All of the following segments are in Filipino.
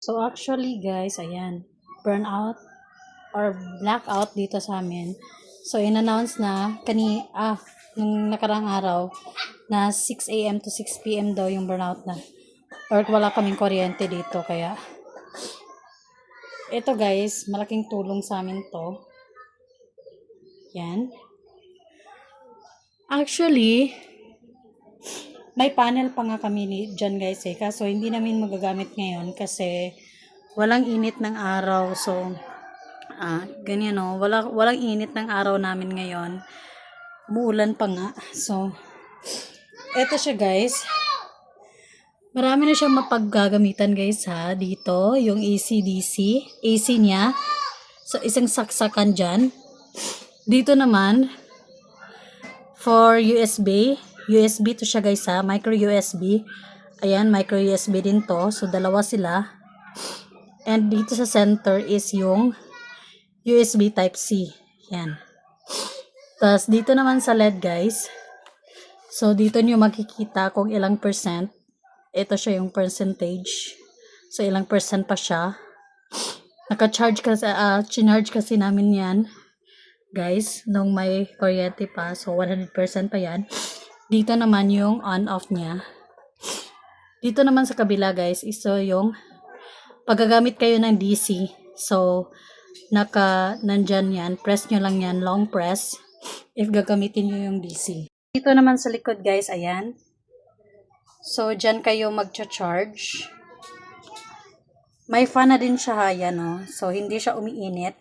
So actually guys, ayan, burnout or blackout dito sa amin. So in-announce na nung nakarang araw na 6 a.m. to 6 p.m. daw yung burnout na. Or wala kaming kuryente dito kaya ito guys, malaking tulong sa amin to. Yan. Actually, may panel pa nga kami dyan guys kaso hindi namin magagamit ngayon kasi walang init ng araw. So, ganyan o, walang init ng araw namin ngayon. Umuulan pa nga. So, eto siya guys. Marami na siyang mapaggagamitan guys ha. Dito, yung AC-DC. AC niya. So, isang saksakan dyan. Dito naman, for USB. USB to siya guys ha. Micro USB. Ayan, micro USB din to. So, dalawa sila. And dito sa center is yung USB Type-C. Yan. Tapos, dito naman sa LED guys. So, dito nyo makikita kung ilang percent. Ito siya yung percentage. So, ilang percent pa siya. Naka-charge kasi, chinarge kasi namin yan. Guys, nung may kuryente pa. So, 100% pa yan. Dito naman yung on-off niya. Dito naman sa kabila guys, ito yung paggagamit kayo ng DC. So, nandyan yan. Press nyo lang yan. Long press. If gagamitin nyo yung DC. Dito naman sa likod guys, ayan. So, dyan kayo magcha-charge. May fan na din siya, ayan o. So, hindi siya umiinit.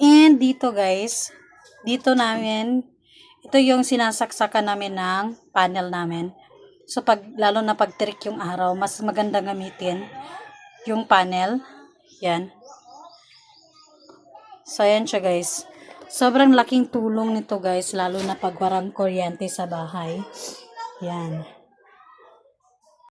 And dito guys, dito namin, ito yung sinasaksakan namin ng panel namin. So, lalo na pag tirik yung araw, mas maganda gamitin yung panel. Yan. So, ayan siya guys. Sobrang laking tulong nito guys, lalo na pag warang kuryente sa bahay. Yan.